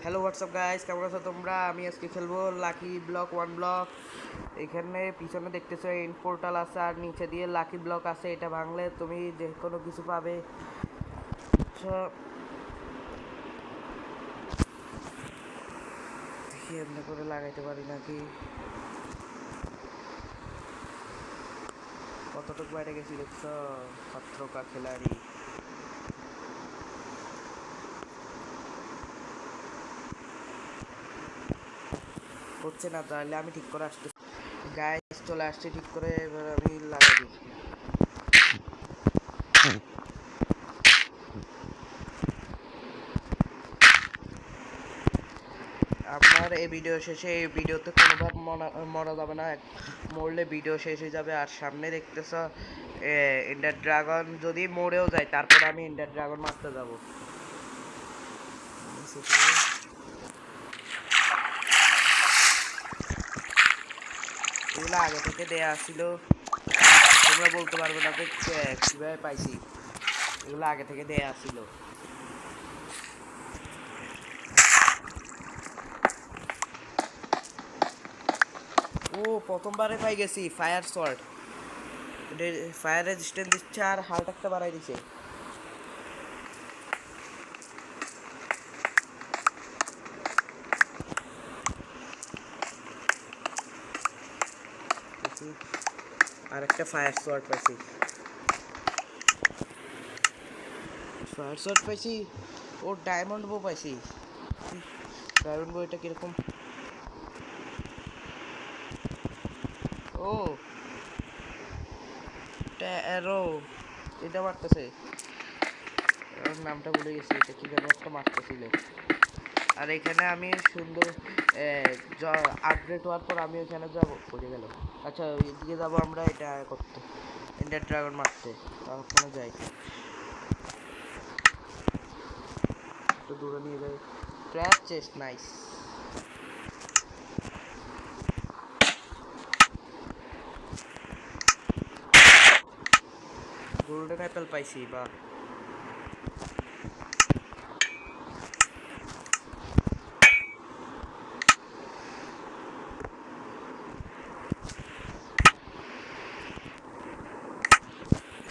Hello WhatsApp guys, কেমন আছো তোমরা? আমি আজকে খেলবো লাকি ব্লক 1 ব্লক। এখানে পিছনে দেখতেছো এন্ড পোর্টাল আছে আর নিচে দিয়ে লাকি ব্লক আছে। এটা ভাঙলে তুমি যে কোনো কিছু পাবে। দেখি এমনি করে লাগাইতে পারি নাকি। কতটুকু বাইরে গেছি দেখছো? পাত্রকা খেলাড়ি হচ্ছে না, তাহলে আমি ঠিক করে আসতে গাইস চলে আসছে ঠিক করে। এবার আমি লাগাই দিই। আপনার এই ভিডিও শেষে এই ভিডিওতে কোনোভাবে মরা যাবে না, মরলে ভিডিও শেষ হয়ে যাবে। আর সামনে দেখতেছ এন্ডার ড্রাগন, যদি মরেও যায় তারপর আমি এন্ডার ড্রাগন মারতে যাব। এগুলো আগে থেকে দেয়া ছিল, তোমরা বলতে পারবে না যে কিভাবে পাইছি। এগুলো আগে থেকে দেয়া ছিল। ও প্রথমবারে পাই গেছি ফায়ার শর্ট। ফায়ার রেজিস্ট্যান্স দিচ্ছে আর হাল্ট একটা বাড়াই দিছে। আর একটা ফায়ার শর্ট পাইছি। ফায়ার শট পাইছি। ও ডায়মন্ড বো পাইছি। ডায়মন্ড বো এটা কিরকম? ও অ্যারো, এটা মারতেছে। নামটা ভুলে গেছি, এটা কি যেন একটা মারতেছিল। আর এখানে আমি সুন্দর আপডেট হওয়ার পর আমি ওখানে যাবো, পড়ে গেল। আচ্ছা এদিকে যাবো আমরা এটা করতে, এন্ডার ড্রাগন মারতে। ওখানে যাই, একটু দূরে নিয়ে যাই। Trap chest nice. Golden Apple পাইছি বা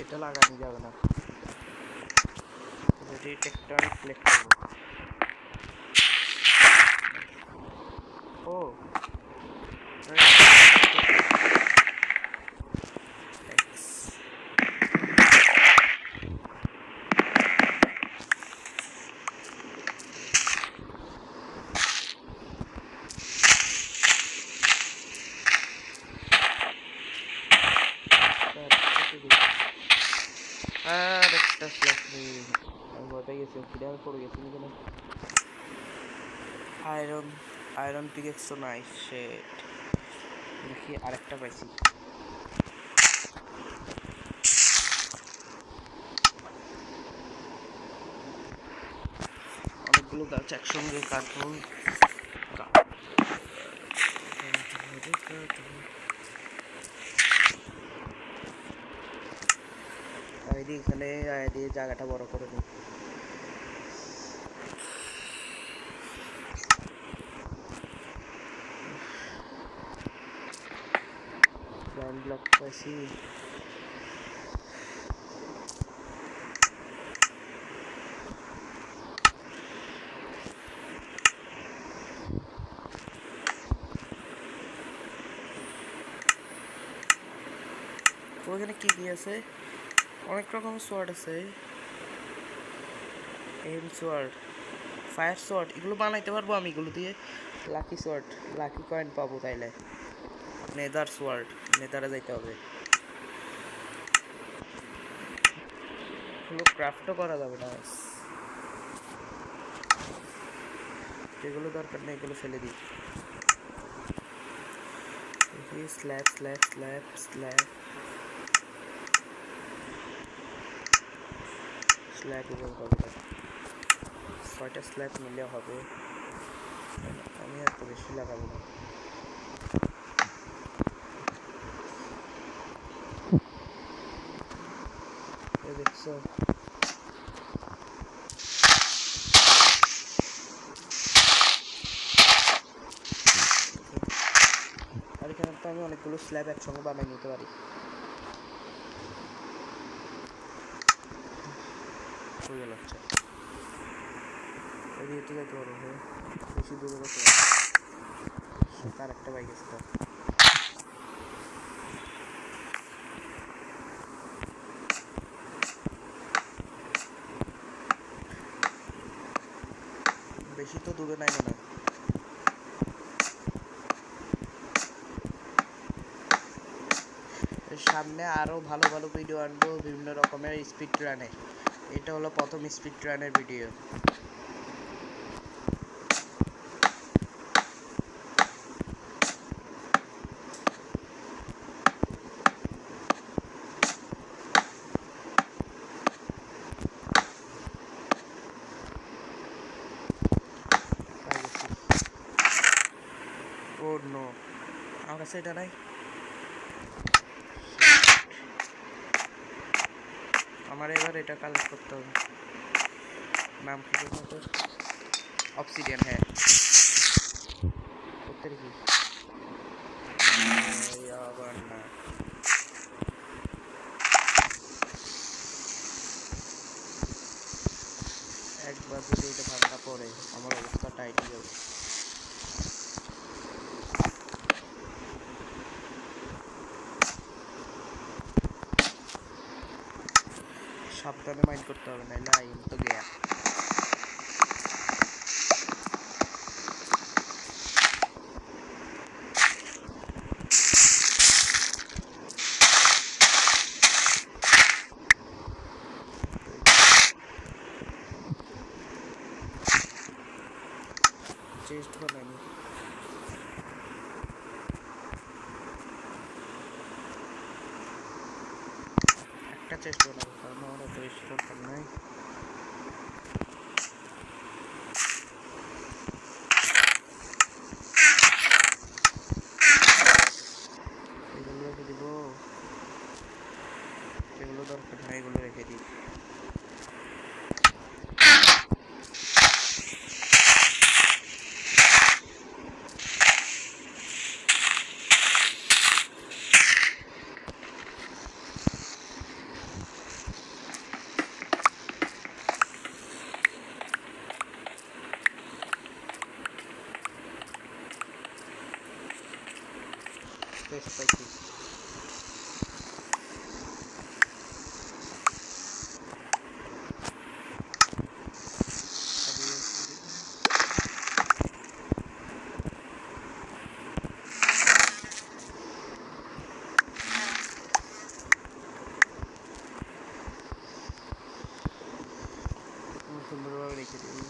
এটা লাগানো যাবে না। ডিটেক্টর সিলেক্ট করব। ও আর একটা স্ল্যাশ নেই। আমি ভয় গেছি, কিভাবে পড়ে গেছি এখানে। আয়রন আয়রন পিকেক্স তো নাই, শেট। দেখি আরেকটা পাইছি। অনেকগুলো গাছ একসঙ্গে কাটুন। আইডি এখানে আইডি জায়গাটা বড় করে দিই। ব্লক পাইছি। ওখানে কি কি আছে? অনেক রকমের সোয়ার্ড আছে। এম সোয়ার্ড, ফায়ার সোয়ার্ড, এগুলো বানাইতে পারবো আমি। এগুলো দিয়ে লাকি সোয়ার্ড, লাকি কয়েন পাবো তাইলে। নেদার সোয়ার্ড, নেদারে যাইতে হবে। এগুলো ক্রাফটও করা যাবে না, যেগুলো দরকার নেই এগুলো ফেলে দিই। Slab slab slab slab slab এবং হবে না। 6টা স্ল্যাব নিলে হবে। আমি এত বেশি লাগাবো না। দেখছো আমি অনেকগুলো স্ল্যাব একসঙ্গে বানিয়ে নিতে পারি। হয়ে গেল। আচ্ছা এদিকে যেতে পারো, হ্যাঁ বেশি দূরে যেতে পারো। তার একটা বাইক আছে তো, বেশি তো দূরে নাই মনে হয়। সামনে আরও ভালো ভালো ভিডিও আনবো বিভিন্ন রকমের স্পিড রানের। এটা হলো প্রথম স্পিড রানের ভিডিও। ও নো, আমার কাছে এটা নাই। আমার এবার এটা কালেক্ট করতে হবে। নাম কি তোর? অবসিডিয়ান, হ্যাঁ করতে কি আবার না। একবার যদি এটা ভাঙা পড়ে আমার অবস্থা টাইট হয়ে যাবে। সাবধানে মাইন্ড করতে হবে, নাইলে আইন তো গেয়া। চেস্ট বানানি একটা চেস্ট বানাবো, কারণ আমার এত বেশি দরকার নাই। এগুলো রেখে দিব, এগুলো দরকার নাই, এগুলো রেখে দিই। চেস্ট পাইছি। সুন্দরভাবে রেখে দিই।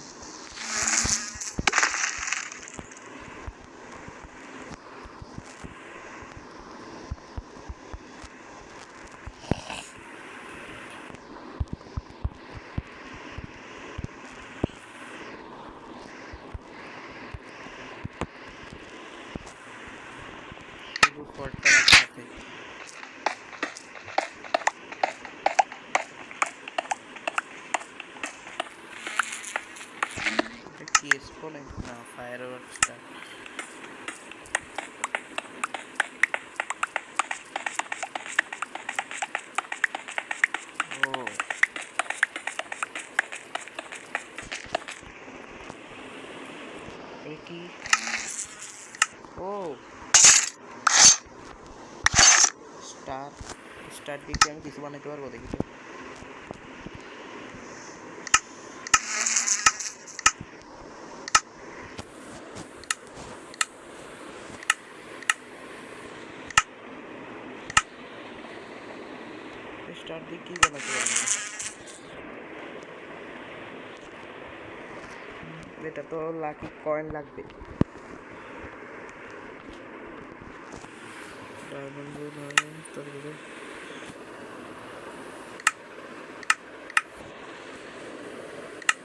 শুধু ফলটা রাখতে এটা কি স্পনে না ফায়ার ওয়ার্কসটা। ও এটা কি? ও স্টার, স্টার দিকে আমি কিছু বানাইতে পারবো, দেখি তো। স্টার দিয়ে কি বানাতে পারবো? এটা তো লাকি কয়েন লাগবে। ডায়মন্ড তারপরে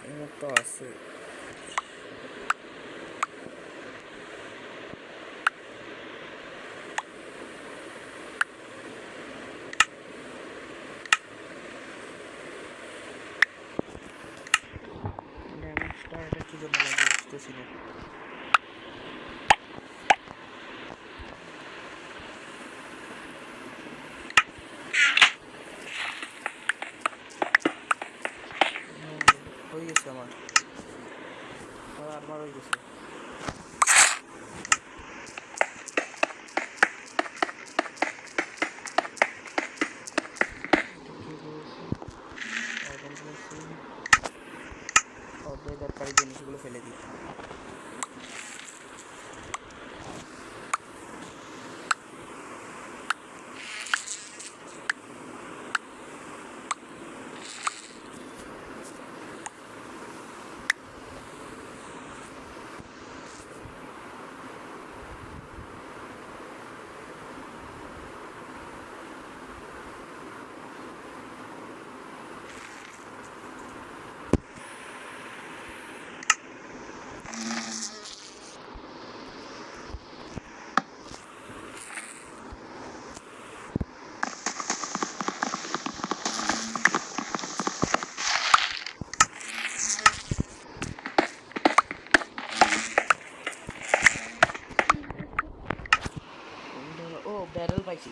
আমার তো আছে। ডায়মন্ডটা এটা কি জন্য লাগে বুঝতেছি না। আরমার হয়ে গেছে। দরকারি জিনিসগুলো ফেলে দিই। ও ব্যারেল পাইছি,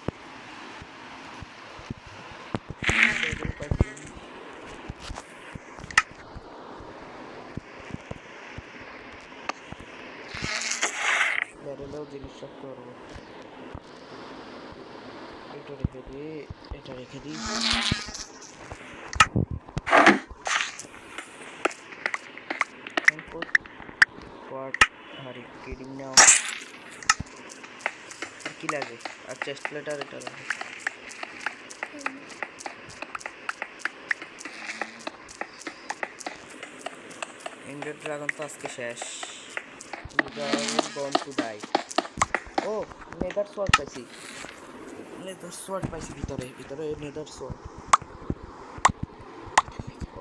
ব্যারেলেও জিনিস রাখতে পারবো। এটা রেখে দিই, এটা রেখে দিই। কিডিং নাও কি লাগে? আর চেস্ট প্লেট আর এটা লাগে। এন্ডার ড্রাগন তো আজকে শেষ। Gone to die. ও নেদার সোয়ার্ড পাইছি, নেদার সোয়ার্ড পাইছি ভিতরে, ভিতরে নেদার সোয়ার্ড।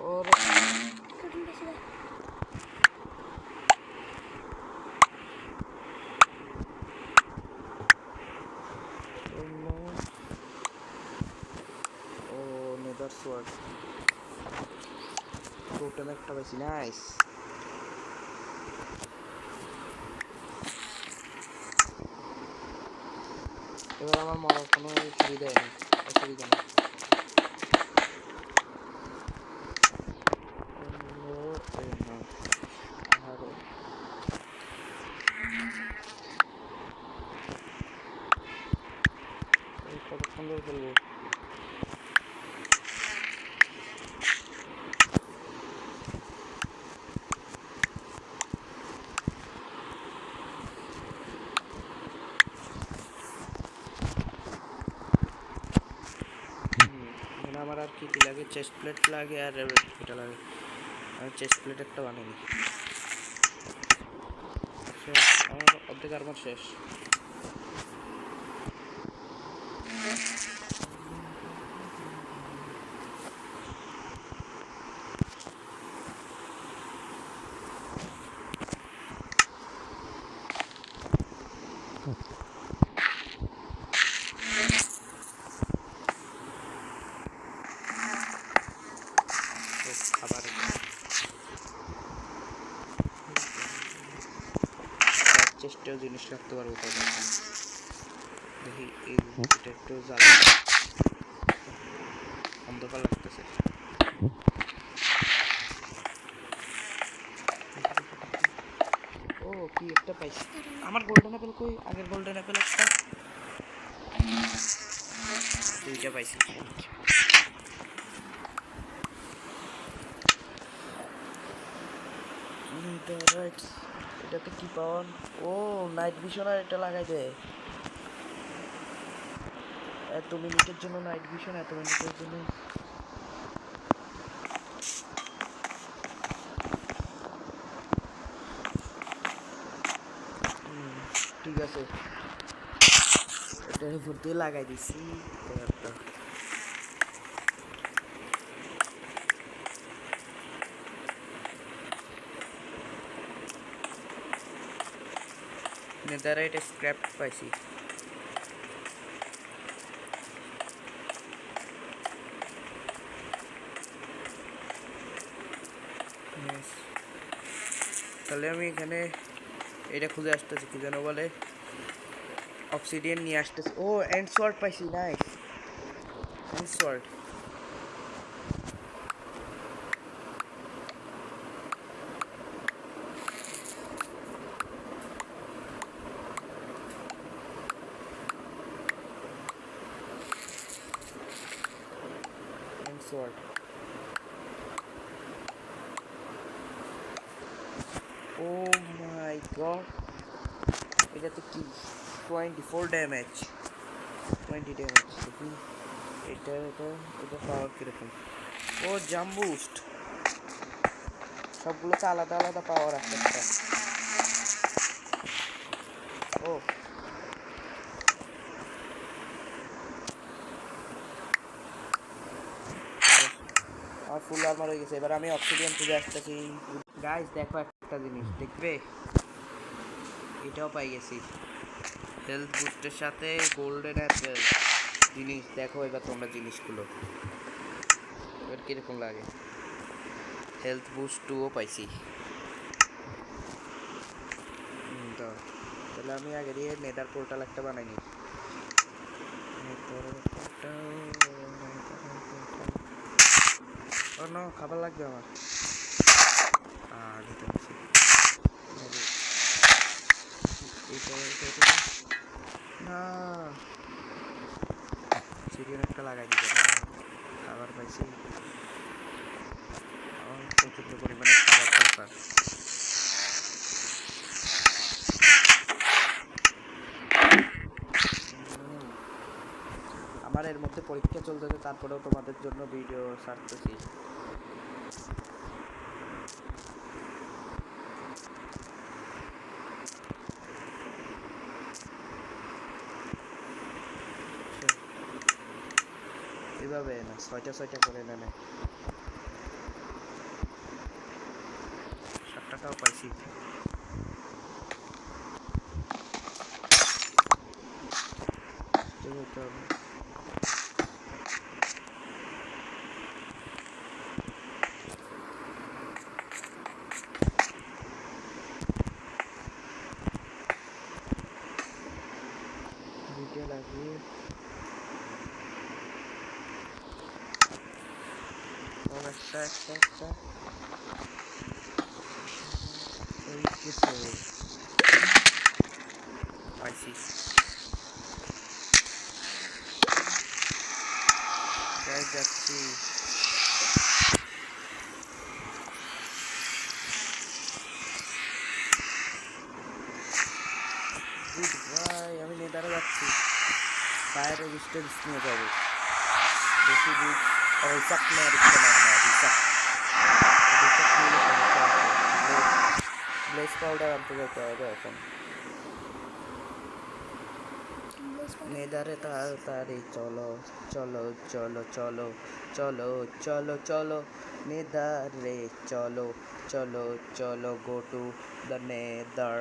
ওর ও নেদার সোয়ার্ড টোটেম একটা পাইছি, নাইস। এবার আমার মরার কোনো অসুবিধা নেই, অসুবিধা নেই। কতক্ষণ ধরে খেলবো? আমার আর কি লাগে? চেস্ট প্লেট লাগে আর এটা লাগে। আমি চেস্ট প্লেট একটা বানাইনি। আমার অর্ধেক আর্মার শেষ। খাবার চেষ্টাও জিনিস রাখতে পারবো তো। দেখি এটা একটু জ্বালা, অন্ধকার লাগতেছে। ও কি একটা পাইছি। আমার গোল্ডেন অ্যাপেল কই? আগের গোল্ডেন অ্যাপেল একটা, দুইটা পাইছি। এটাতে কি পাওয়ার? ও নাইট ভিশন, আর এটা লাগাই দেয় এত মিনিটের জন্য। নাইট ভিশন এত মিনিটের জন্য। ঠিক আছে, এটার উপর দিয়ে লাগাই দিছি। নেদারাইট স্ক্র্যাপ পাইছি। তাহলে আমি এখানে এটা খুঁজে আসতেছি, কি যেন বলে, অবসিডিয়ান নিয়ে আসতেছি। ও এন্ড সোয়ার্ড পাইছি, nice. End sword sword. Oh my god, এটা তো কি 24 ড্যামেজ, 20 ড্যামেজ। দেখি এটা এটা এটা পাওয়ার কিরকম। ও জাম্প বুস্ট, সবগুলোতে আলাদা আলাদা পাওয়ার আছে একটা। ও আমার ফুল আর্মার হয়ে গেছে। এবার আমি অক্সিডিয়ান খুঁজে আসতেছি। গাইস দেখো একটা জিনিস দেখবে, এটাও পাই গেছি হেলথ বুস্টের সাথে গোল্ডেন অ্যাপেল জিনিস। দেখো এবার তোমরা জিনিসগুলো এবার কিরকম লাগে। হেলথ বুস্ট 2ও পাইছি। তো তাহলে আমি আগে দিয়ে নেদার পোর্টাল একটা বানাই নি। ও নো, খাবার লাগবে আমার। দিতে পারছি না, সিরিয়াল একটা লাগাই দিতে খাবার পাইছি। প্রচুর পরিমাণে খাবার দরকার। আমার এর মধ্যে পরীক্ষা চলতেছে, তারপরেও তোমাদের জন্য ভিডিও ছাড়তেছি। এভাবে না, 6টা করে নেনে 7 টাকাও পাইছি। ভিডিও লাগিয়ে একটা পাইছি। যাচ্ছি। গুড বাই, আমি নেদারে যাচ্ছি। ফায়ার রেজিস্ট্যান্স নিয়ে যাবো। বেশি বুক রিসাক না, রিক্সা না, রিসাক নিলে সমস্যা আছে। ব্লেস পাউডার আনতে যেতে হবে এখন নেদারে। তাড়াতাড়ি চলো চলো চলো চলো চলো চলো চলো নেদারে চলো চলো চলো, গো টু দ্য নেদার।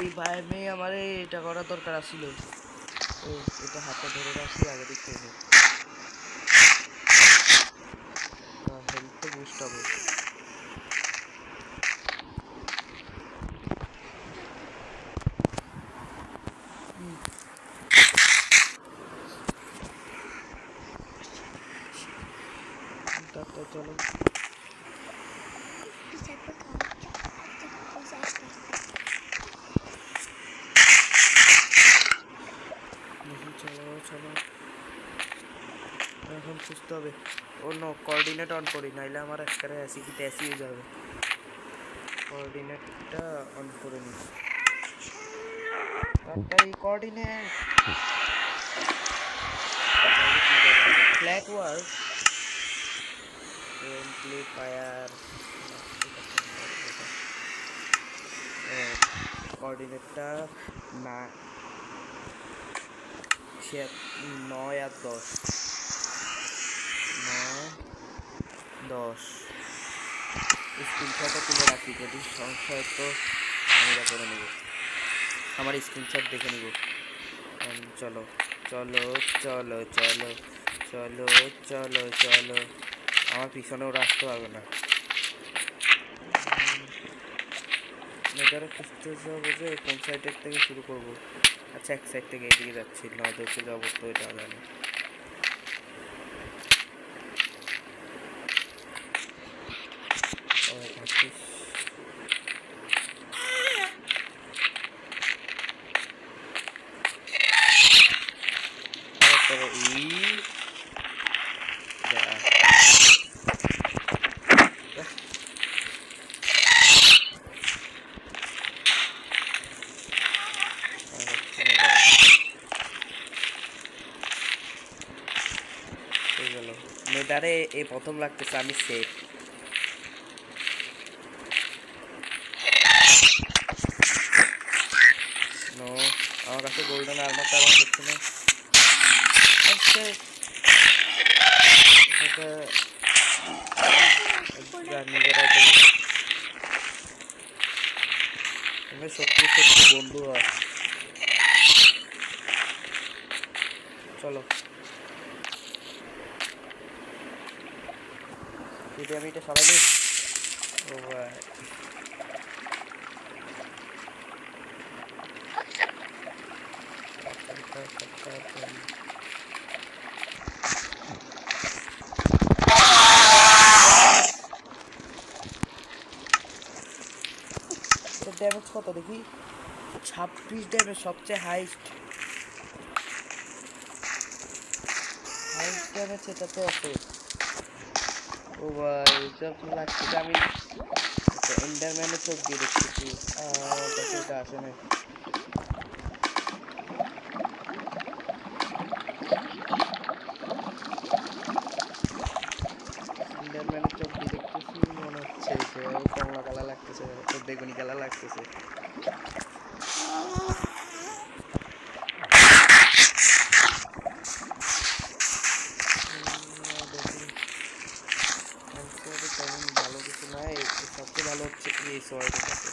এই ভাই মেয়ে আমার এটা করা দরকার ছিল। এটা হাতে ধরে রাখছি আগে দেখতে হবে। হেলথ তো বুস্ট হবে। চলো চলো চলো, এখন খুঁজতে হবে। অন্য কোঅর্ডিনেট অন করি, নাইলে আমার একবারে অ্যাসিডিতে অ্যাসি হয়ে যাবে। কোঅর্ডিনেটটা অন করে নি। তাড়াতাড়ি কোঅর্ডিনেট। Flat work amplifier. কোঅর্ডিনেটটা না 9 আর 10, 9 10 স্ক্রিনশটও তুলে রাখি, যদি সমস্যা হয় তো আমি এটা করে নেব। আমার স্ক্রিনশট দেখে নিব। চলো চলো চলো চলো চলো চলো চলো, আমার পিছনেও রাখতে পারবে না। নেদারে খুঁজতে যাবো যে কোন সাইডের থেকে শুরু করব। আচ্ছা, এক সাইড থেকে এদিকে যাচ্ছি, না দেখে যাবো তো এটা জানি। নেদারে এই প্রথম লাগতেছে আমি সেফ। নো, আমার কাছে গোল্ডেন আর্মারটা আমার হচ্ছে না। সত্যি সত্যি বন্ধু হয়। চলো যদি আমি এটা সবাই নিই। ও ভাই ড্যামেজ কত দেখি? 26 ড্যামেজ, সবচেয়ে হাইস্ট ড্যামেজ এটাতে আছে। ও ভাই সব লাগছে। আমি এন্ডারম্যানের চোখ দিয়ে দেখতেছি, এটা আসে না। এন্ডারম্যানের চোখ দিয়ে দেখতেছি, মনে হচ্ছে যে কমলা কালার লাগতেছে, বেগুনি কালার লাগতেছে। ভালো কিছু নাই, সবচেয়ে ভালো হচ্ছে এই সোয়ার্ডের কাছে।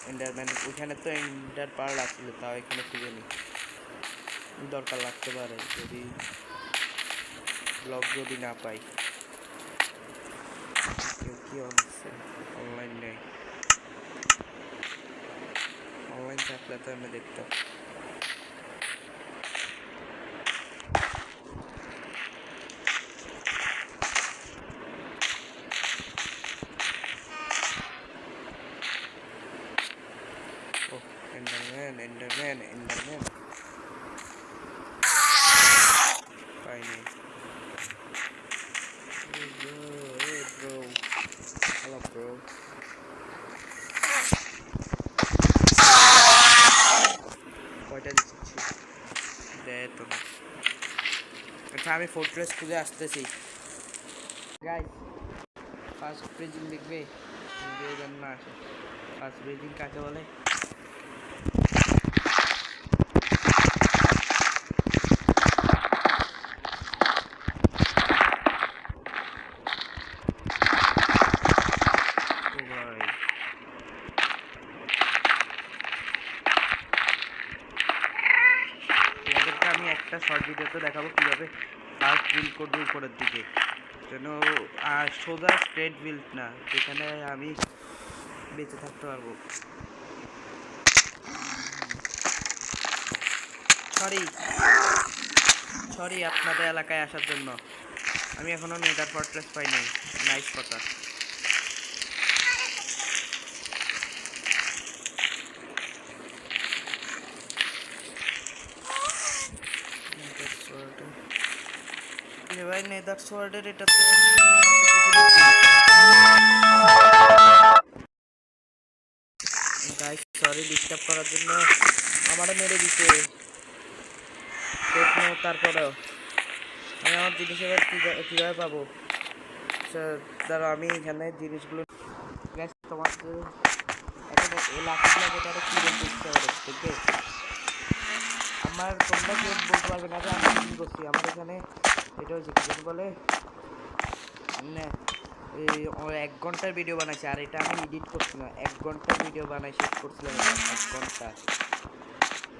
এন্ডারম্যান ওইখানে তো এন্ডার পার্ল আসছিল, তাও এখানে খুঁজে নি, দরকার লাগতে পারে যদি ব্লক যদি না পাই। কেউ কি অনলাইন নেই, অনলাইন থাকলে তো আমি দেখতাম। এন্ডারম্যান পাইনি। ব্রো হ্যালো ব্রো, কয়টা দিচ্ছি দে তো না। আচ্ছা আমি ফোর্ট্রেস খুঁজে আসতেছি গাইস। ফার্স্ট ব্রিজিং দেখবে না আসে। ফার্স্ট ব্রিজিং কাকে বলে? আমি একটা শর্ট ভিডিওতে দেখাবো কীভাবে ফার্স্ট বিল্ড করবো উপরের দিকে, যেন সোজা স্ট্রেট বিল্ড না, যেখানে আমি বেঁচে থাকতে পারবো। সরি আপনাদের এলাকায় আসার জন্য। আমি এখনো নেদার ফর্ট্রেস পাই নাই। নাইস কথা। ভাই নেদার সোয়ার্ডের এটাতে গাইস সরি ডিস্টার্ব করার জন্য, আমারও মেরে দিছে। তারপরেও আমি আমার জিনিস এবার কীভাবে পাবো? ধরো আমি এখানে জিনিসগুলো তোমাকে এখন এই লাঠিগুলো যেটা কী বলতে ইচ্ছা করে দেখবে। আমার তোমরা কেউ বলতে পারবে না যে আমি কী করছি। আমার এখানে এটা হচ্ছে কি বলে, এই 1 ঘন্টার ভিডিও বানাইছি, আর এটা আমি এডিট করছি না। 1 ঘন্টার ভিডিও বানাই শেষ করছিলাম।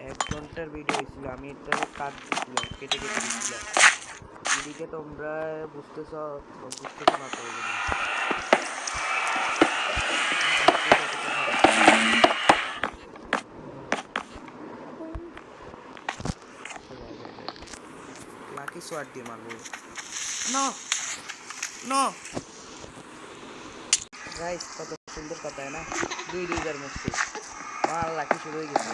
1 ঘন্টার ভিডিও হয়েছিল, আমি এটা কাট দিচ্ছিলাম, কেটে দিচ্ছিলাম। এদিকে তোমরা বুঝতেছ না তো। লাকি সোয়াট দিয়ে মারবো। নো নো গাইস, কত সুন্দর কথা না, 2-2 মরছি। আমার লাকি শুরু হয়ে গেছে।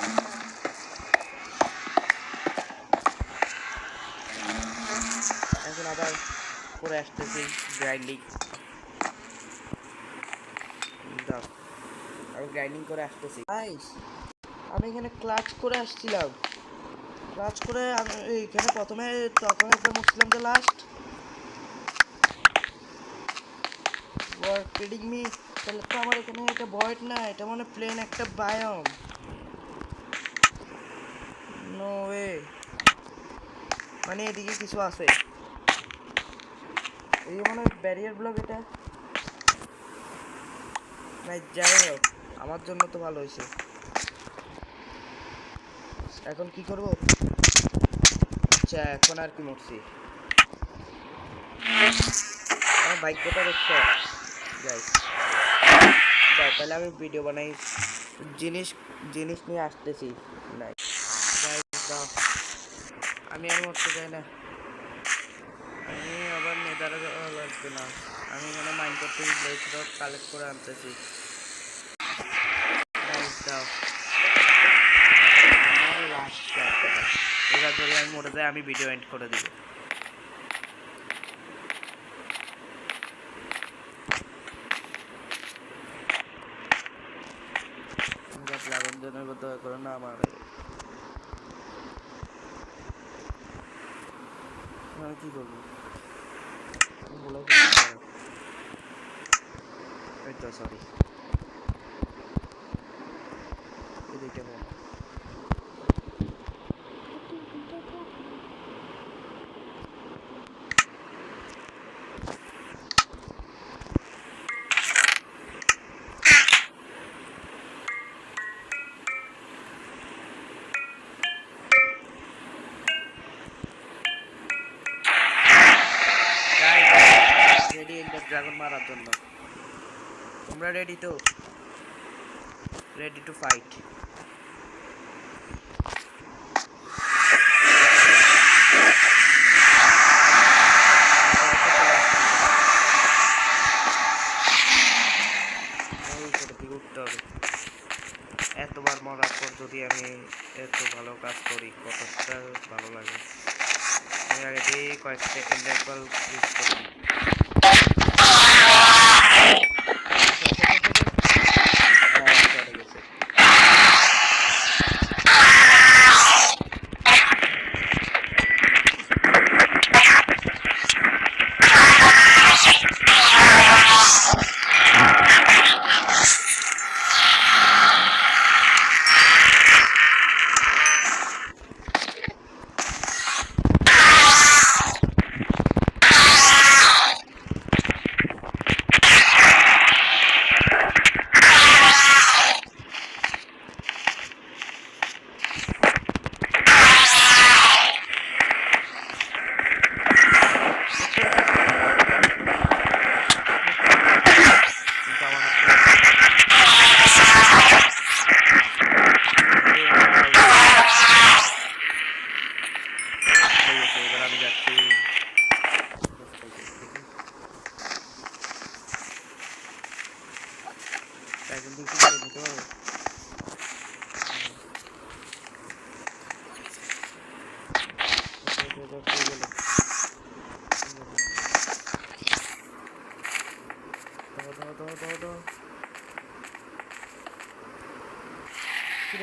এখন আবার করে আসতেছি গ্রাইন্ডিং। দাও, আমি গ্রাইন্ডিং করে আসতেছি গাইস। আমি এখানে ক্লাচ করে আসছিলাম, ক্লাচ করে আমি এইখানে প্রথমে তখন একবার মুসলিম যে লাস্ট ওয়ার কিডিং মি। তাহলে তো আমার এখানে এটা ভয়েড না, এটা মানে প্লেন একটা বায়োম। নো ওয়ে, মানে এদিকে কিছু আছে। এই মানে ব্যারিয়ার ব্লক এটা না, যাই হোক আমার জন্য তো ভালো হয়েছে। এখন কি করব? আচ্ছা এখন আর কি মরছি, আমার ভাগ্যটা দেখছো গাইস। দাও তাহলে আমি ভিডিও বানাই, জিনিস জিনিস নিয়ে আসতেছি। নাই গাইস দাও, আমি আর মরতে চাই না। আমি আবার নেদারে যাওয়া লাগবে না, আমি এখানে মাইন্ড করতে ব্লেড রক কালেক্ট করে আনতেছি। গাইস দাও, আমার লাস্ট ক্যারেক্টার, এরা যদি আমি মরে যাই আমি ভিডিও এন্ড করে দিব। ড্রাগন জনের কথা করো না আমার, আমি কি করবো বলে এই তো সরি এদিকে বল। রেডি এন্ডার ড্রাগন মারার জন্য, তোমরা রেডি তো? Ready to fight. উঠতে হবে, এতবার মরার পর যদি আমি এত ভালো কাজ করি কতটা ভালো লাগে। আমি আগে দিয়ে কয়েক সেকেন্ড একবার ইউজ করি।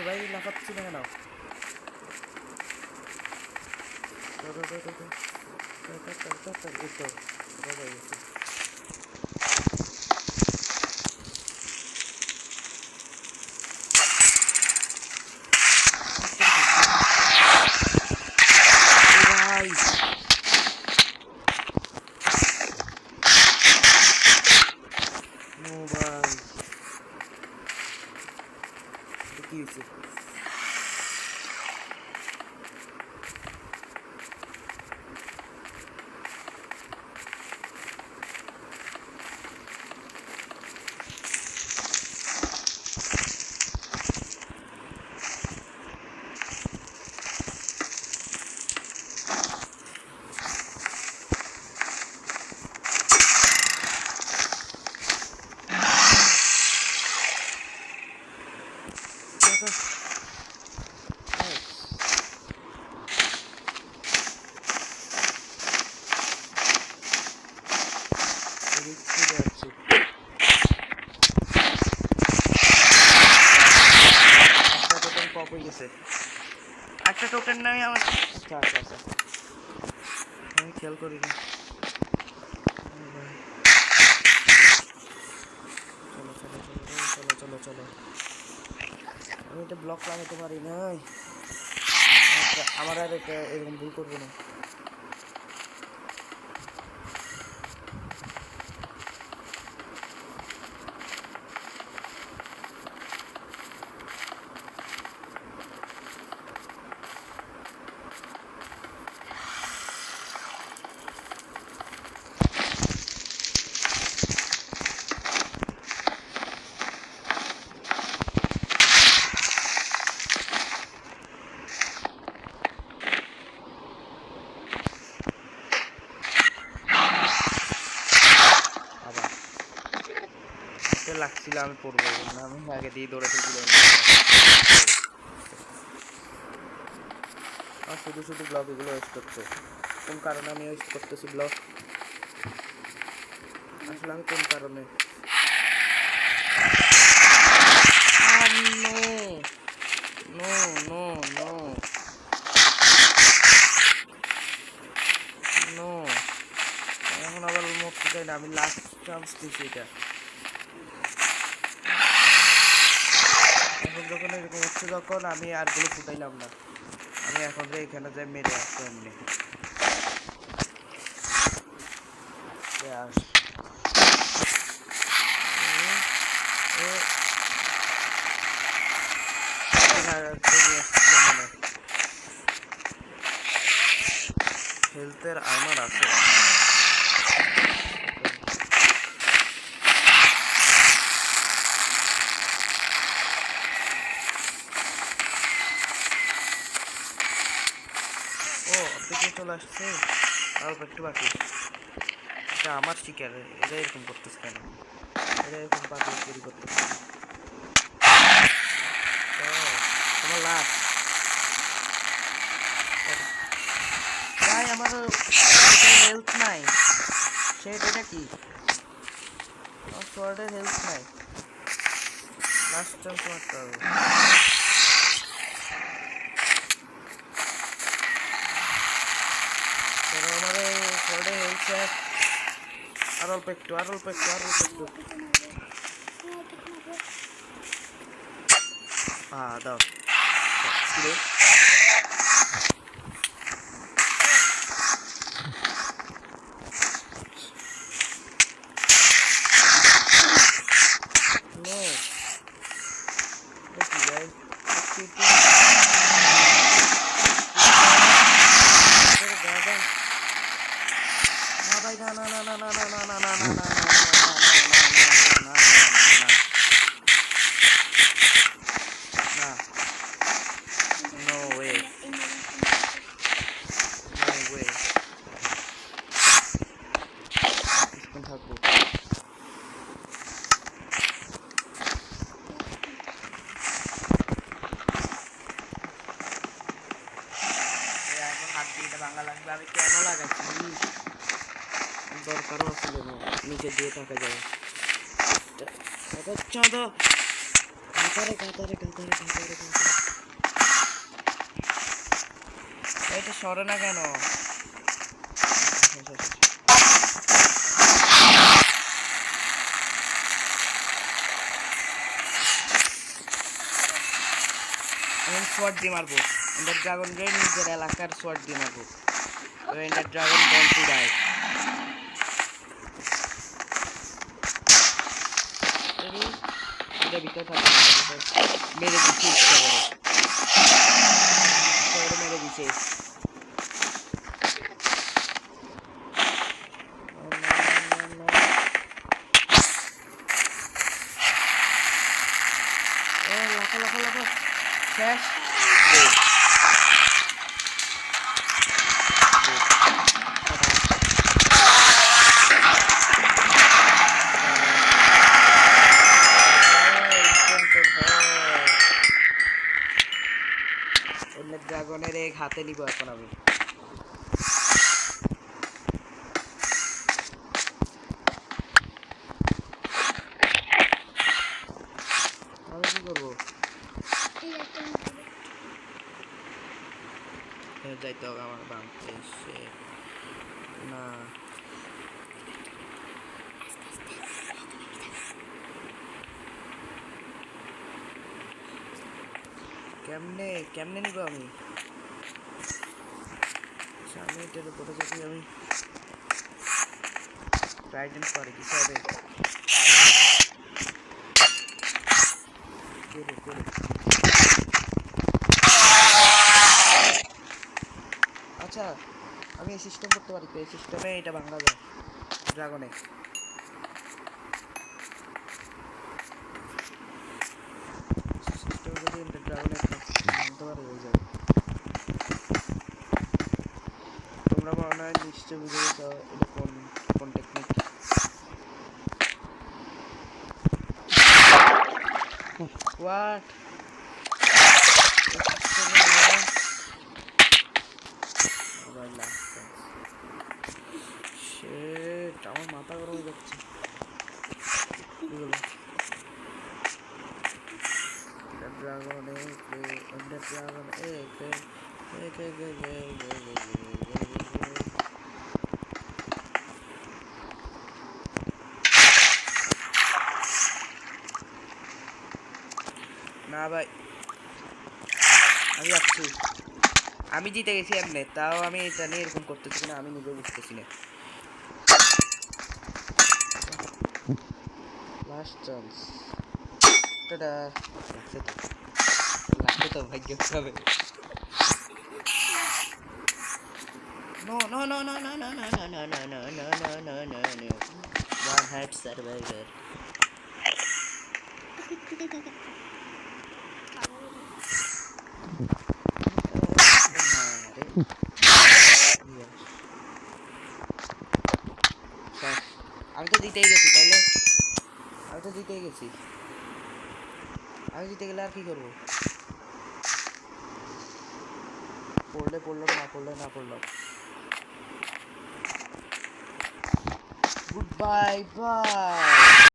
ভাই লাফাচ্ছি না কেন? কি হয়েছে? একটা টোকেন নাই আমার। আচ্ছা আচ্ছা আচ্ছা, আমি খেয়াল করিনি। চলো চলো চলো চলো চলো চলো, আমি এটা ব্লক লাগাতে পারি নাই। আচ্ছা, আমার আর এটা এরকম ভুল করবো না। আবার এটা লাগছিল, আমি পড়বো না, আমি আগে দিয়ে দৌড়ে ফেলছিলাম। আর শুধু শুধু ব্লক এগুলো ওয়েস্ট করছে। কোন কারণে আমি ওয়েস্ট করতেছি ব্লক? আসলে আমি কোন কারণে? নো নো নো নো, এখন আবার মরতে চাই না, আমি লাস্ট চান্স দিচ্ছি এটা। এখন যখন এরকম হচ্ছে, যখন আমি আর গুলো ফুটাইলাম না, আমি এখন যে এখানে যাই মেরে আসবো এমনি। হেলথের আর্মার আছে। ও অর্ধেকে চলে আসছে, অল্প একটু বাকি। এটা আমার শিকার, এটা এরকম করতেছে কেন? এটা এরকম পাগল তৈরি করতেছে। তোমার লাস্ট তাই আমার হেলথ নাই। সেট এটা কি? আমার সোয়ার্ডের হেলথ নাই, লাস্ট চান্স মারতে হবে। আমার সোয়ার্ডের হেলথ শেষ। আর অল্প একটু, আর অল্প একটু, আর অল্প একটু। দাও কিরে। নো দেখি ভাই, ভাই না না না না না না না না না না না থাকবো। এখন হাত দিয়ে এটা ভাঙা লাগবে, আমি কেন লাগাচ্ছি? দরকারও ছিল না, নিচে দিয়ে থাকা যাবে। এটা সরে না কেন? শর্ট দিয়ে মারবো এন্ডার ড্রাগন রে, নিজের এলাকার শর্ট দিয়ে মারবো। এন্ডার ড্রাগন বল টু ডাই। এটা ভিতরে থাকে, মেরে দিচ্ছি ইচ্ছা করে, মেরে দিচ্ছে। লাফা লাফা লাফা শেষ। ড্রাগনের এক হাতে নিব এখন আমি। আমি কি করবো? যাইতে হবে আমার বাংলাদেশে না। কেমনে কেমনে নিব আমি? আচ্ছা, আমি এটার উপরে যদি আমি ট্রাইডেন্ট করে কিছু হবে করে। আচ্ছা, আমি এই সিস্টেম করতে পারি তো, এই সিস্টেমে এটা ভাঙা যায় ড্রাগনে। সিস্টেমে যদি ড্রাগনে ভাঙতে পারি হয়ে যাবে। তোমরা মনে হয় নিশ্চয় বুঝে গেছো এটা কোন কোন টেকনিক। হোয়াট শিট, আমার মাথা গরম হয়ে যাচ্ছে। ড্রাগন না ভাই, আমি যাচ্ছি। আমি জিতে গেছি এমনি, তাও আমি এটা নিয়ে এরকম করতেছি না, আমি নিজেও বুঝতেছি না। Last chance, tata. লাগছে তো, লাগছে তো, ভাগ্য হবে। No, no, no, no, no, no, no, no, no, no, no, no, no, no, no, no. One head survivor. আমি তো জিতেই গেছি তাইলে, আমি তো জিতেই গেছি। আমি জিতে গেলে আর কি করবো? পড়লে পড়লাম, না পড়লে না পড়লাম। Good bye bye.